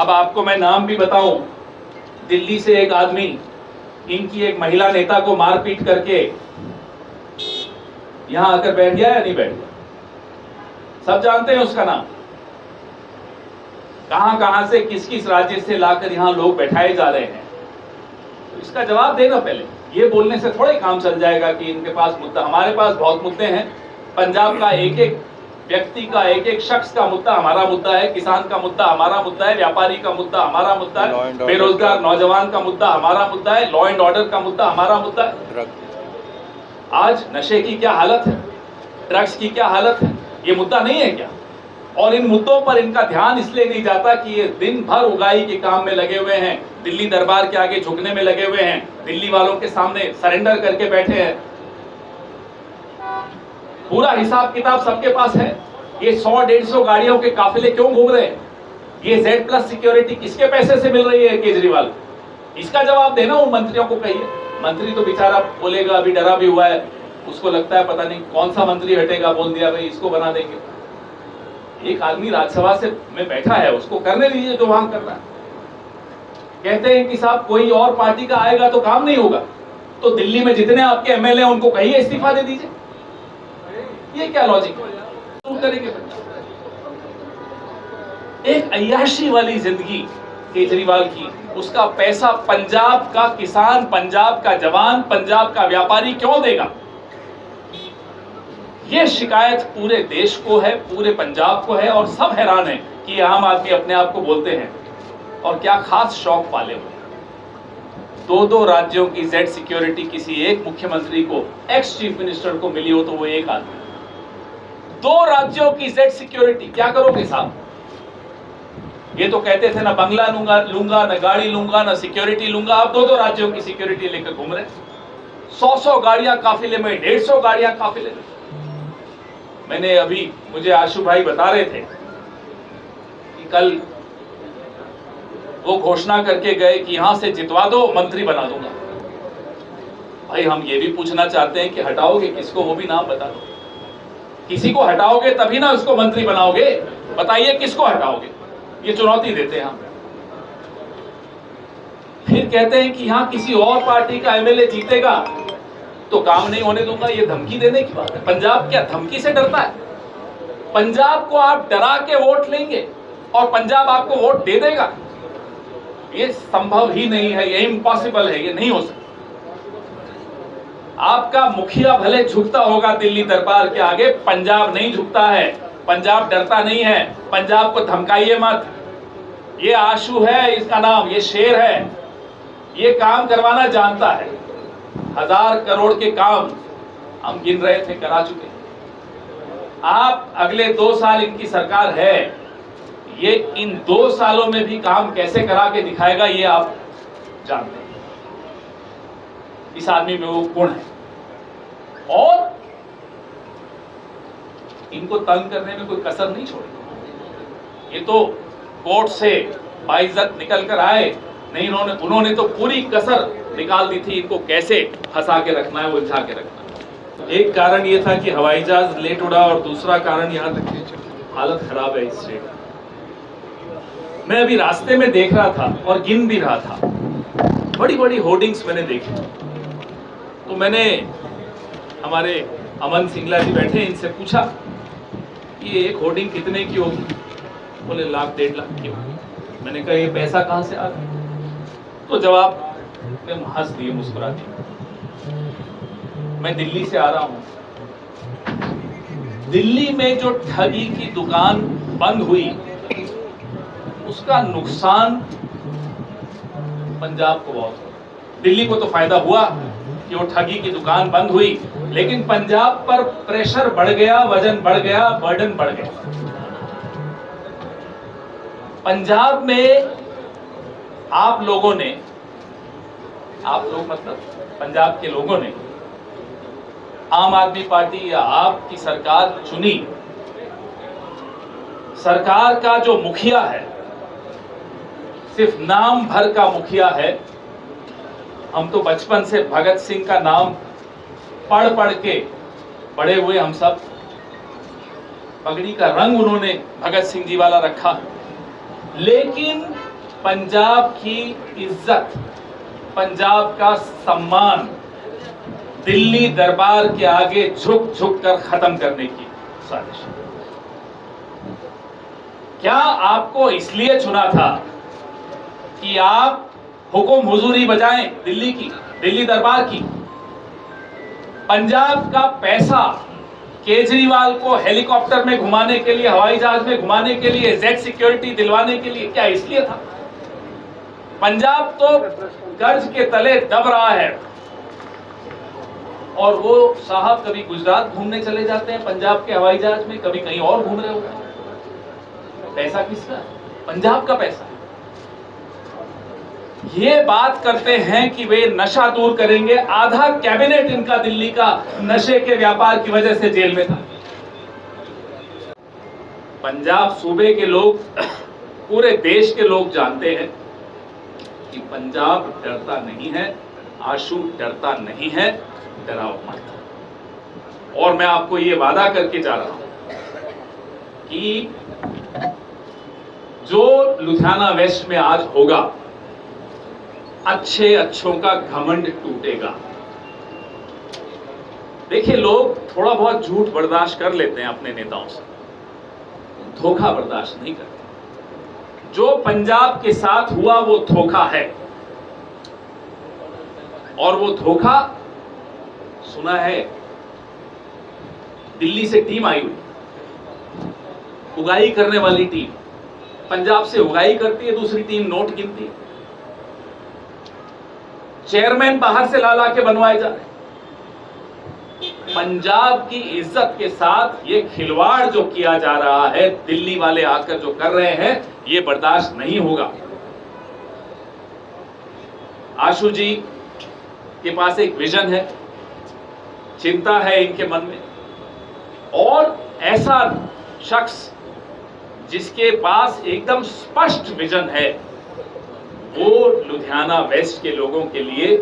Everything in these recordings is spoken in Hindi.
अब आपको मैं नाम भी बताऊं, दिल्ली से एक आदमी इनकी एक महिला नेता को मारपीट करके यहां आकर बैठ गया या नहीं बैठ गया? सब जानते हैं उसका नाम। कहां कहां से किस किस राज्य से लाकर यहां लोग बैठाए जा रहे हैं, तो इसका जवाब देना पहले। ये बोलने से थोड़ा ही काम चल जाएगा कि इनके पास मुद्दा। हमारे पास बहुत मुद्दे हैं। पंजाब का एक एक व्यक्ति का, एक एक शख्स का मुद्दा हमारा मुद्दा है। किसान का मुद्दा हमारा मुद्दा है। व्यापारी का मुद्दा हमारा मुद्दा है। बेरोजगार नौजवान का मुद्दा हमारा मुद्दा है। लॉ एंड ऑर्डर का मुद्दा हमारा मुद्दा है। आज नशे की क्या हालत है, ड्रग्स की क्या हालत है, ये मुद्दा नहीं है क्या? और इन मुद्दों पर इनका ध्यान इसलिए नहीं जाता कि ये दिन भर उगाई के काम में लगे हुए हैं, दिल्ली दरबार के आगे झुकने में लगे हुए हैं, दिल्ली वालों के सामने सरेंडर करके बैठे हैं। पूरा हिसाब किताब सबके पास है। ये 100-150 गाड़ियों के काफिले क्यों घूम रहे हैं? ये Z+ सिक्योरिटी किसके पैसे से मिल रही है केजरीवाल? इसका जवाब देना उन मंत्रियों को कहिए। मंत्री तो बेचारा बोलेगा, अभी डरा भी हुआ है, उसको लगता है पता नहीं कौन सा मंत्री हटेगा, बोल दिया भाई इसको बना देंगे। एक आदमी राज्यसभा से में बैठा है, उसको करने दीजिए जो वहां करना है। कहते हैं कि साहब कोई और पार्टी का आएगा तो काम नहीं होगा, तो दिल्ली में जितने आपके एमएलए हैं उनको कहिए इस्तीफा दे दीजिए। ये क्या लॉजिक है? करेंगे एक अय्याशी वाली जिंदगी केजरीवाल की। उसका पैसा पंजाब का किसान, पंजाब का जवान, पंजाब का व्यापारी क्यों देगा? यह शिकायत पूरे देश को है, पूरे पंजाब को है, और सब हैरान है कि आम आदमी अपने आप को बोलते हैं और क्या खास शौक पाले हुए। 2-2 राज्यों की Z सिक्योरिटी किसी एक मुख्यमंत्री को, एक्स चीफ मिनिस्टर को मिली हो तो वो एक आदमी। 2 राज्यों की Z सिक्योरिटी क्या करोगे साहब? ये तो कहते थे ना बंगला लूंगा, ना गाड़ी लूंगा, ना सिक्योरिटी लूंगा। अब 2-2 राज्यों की सिक्योरिटी लेकर घूम रहे। 100-100 गाड़ियां काफिले में, 150 गाड़ियां काफिले में। मैंने अभी, मुझे आशु भाई बता रहे थे कि कल वो घोषणा करके गए कि यहां से जितवा दो, मंत्री बना दूंगा। भाई हम ये भी पूछना चाहते हैं कि हटाओगे किसको, वो भी नाम बता दो। किसी को हटाओगे तभी ना उसको मंत्री बनाओगे। बताइए किसको हटाओगे? ये चुनौती देते हैं हम। फिर कहते हैं कि यहां किसी और पार्टी का एमएलए जीतेगा तो काम नहीं होने दूंगा। ये धमकी देने की बात है। पंजाब क्या धमकी से डरता है? पंजाब को आप डरा के वोट लेंगे और पंजाब आपको वोट दे देगा? ये संभव ही नहीं है, ये इम्पॉसिबल है, ये नहीं हो सकता। आपका मुखिया भले झुकता होगा दिल्ली दरबार के आगे, पंजाब नहीं झुकता है, पंजाब डरता नहीं है। पंजाब को धमकाइए मत। ये आशु है इसका नाम, ये शेर है, ये काम करवाना जानता है। 1000 करोड़ के काम हम गिन रहे थे, करा चुके। आप अगले 2 साल इनकी सरकार है, ये इन 2 सालों में भी काम कैसे करा के दिखाएगा ये आप जानते हैं। इस आदमी में वो गुण है। और इनको तंग करने में कोई कसर नहीं छोड़ी। ये तो कोर्ट से बाइज्जत निकल कर आए नहीं, उन्होंने तो पूरी कसर निकाल दी थी इनको कैसे फंसा के रखना है, उलझा के रखना है। एक कारण ये था कि हवाई जहाज लेट उड़ा, और दूसरा कारण यहाँ तक हालत खराब है इस स्टेट। मैं अभी रास्ते में देख रहा था और गिन भी रहा था, बड़ी बड़ी होर्डिंग्स मैंने देखी। तो मैंने, हमारे अमन सिंगला जी बैठे, इनसे पूछा कि ये एक होर्डिंग कितने की होगी? बोले 1-1.5 लाख की होगी। मैंने कहा ये पैसा कहां से आ गया? तो जवाब में हंस दिए, मुस्कुरा दिए। मैं दिल्ली से आ रहा हूं। दिल्ली में जो ठगी की दुकान बंद हुई उसका नुकसान पंजाब को बहुत हुआ। दिल्ली को तो फायदा हुआ कि वो ठगी की दुकान बंद हुई, लेकिन पंजाब पर प्रेशर बढ़ गया, वजन बढ़ गया, बर्डन बढ़ गया। पंजाब में आप लोगों ने, आप लोग मतलब पंजाब के लोगों ने आम आदमी पार्टी या आपकी सरकार चुनी। सरकार का जो मुखिया है सिर्फ नाम भर का मुखिया है। हम तो बचपन से भगत सिंह का नाम पढ़ पढ़ के बड़े हुए हम सब। पगड़ी का रंग उन्होंने भगत सिंह जी वाला रखा, लेकिन पंजाब की इज्जत, पंजाब का सम्मान दिल्ली दरबार के आगे झुक झुक कर खत्म करने की साजिश। क्या आपको इसलिए चुना था कि आप हुकुम हुजूरी बजाएं दिल्ली की, दिल्ली दरबार की? पंजाब का पैसा केजरीवाल को हेलीकॉप्टर में घुमाने के लिए, हवाई जहाज में घुमाने के लिए, जेड सिक्योरिटी दिलवाने के लिए, क्या इसलिए था? पंजाब तो कर्ज के तले दब रहा है और वो साहब कभी गुजरात घूमने चले जाते हैं पंजाब के हवाई जहाज में, कभी कहीं और घूम रहे होते हैं। पैसा किसका है? पंजाब का पैसा। ये बात करते हैं कि वे नशा दूर करेंगे, आधा कैबिनेट इनका दिल्ली का नशे के व्यापार की वजह से जेल में था। पंजाब सूबे के लोग, पूरे देश के लोग जानते हैं कि पंजाब डरता नहीं है, आशू डरता नहीं है, डराओ मत। और मैं आपको ये वादा करके जा रहा हूं कि जो लुधियाना वेस्ट में आज होगा, अच्छे अच्छों का घमंड टूटेगा। देखिए, लोग थोड़ा बहुत झूठ बर्दाश्त कर लेते हैं अपने नेताओं से, धोखा बर्दाश्त नहीं करते। जो पंजाब के साथ हुआ वो धोखा है, और वो धोखा सुना है। दिल्ली से टीम आई हुई, उगाही करने वाली टीम, पंजाब से उगाही करती है, दूसरी टीम नोट गिनती है। चेयरमैन बाहर से ला के बनवाए जा रहे। पंजाब की इज्जत के साथ ये खिलवाड़ जो किया जा रहा है, दिल्ली वाले आकर जो कर रहे हैं, ये बर्दाश्त नहीं होगा। आशु जी के पास एक विजन है, चिंता है इनके मन में, और ऐसा शख्स जिसके पास एकदम स्पष्ट विजन है, वो लुधियाना वेस्ट के लोगों के लिए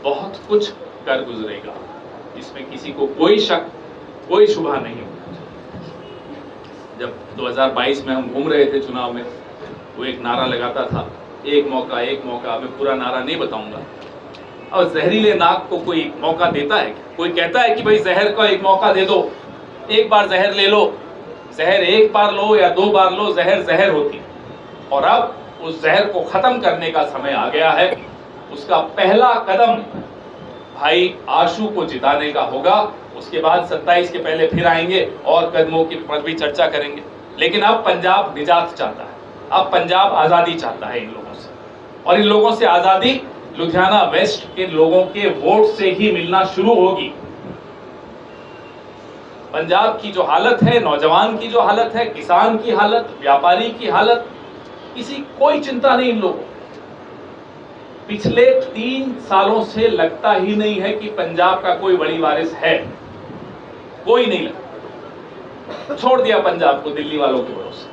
बहुत कुछ कर गुजरेगा। इसमें किसी को कोई शक, कोई शुबा नहीं होगा। जब 2022 में हम घूम रहे थे चुनाव में, वो एक नारा लगाता था, एक मौका एक मौका। मैं पूरा नारा नहीं बताऊंगा। और जहरीले नाक को कोई मौका देता है? कोई कहता है कि भाई जहर का एक मौका दे दो, एक बार जहर ले लो। जहर एक बार लो या दो बार लो, जहर जहर होती। और अब उस जहर को खत्म करने का समय आ गया है। उसका पहला कदम भाई आशु को जिताने का होगा। उसके बाद 27 के पहले फिर आएंगे और कदमों की पर भी चर्चा करेंगे। लेकिन अब पंजाब निजात चाहता है, अब पंजाब आजादी चाहता है इन लोगों से, और इन लोगों से आजादी लुधियाना वेस्ट के लोगों के वोट से ही मिलना शुरू होगी। पंजाब की जो हालत है, नौजवान की जो हालत है, किसान की हालत, व्यापारी की हालत, कोई चिंता नहीं इन लोगों। पिछले 3 सालों से लगता ही नहीं है कि पंजाब का कोई बड़ी वारिस है, कोई नहीं लगता। छोड़ दिया पंजाब को दिल्ली वालों के भरोसे।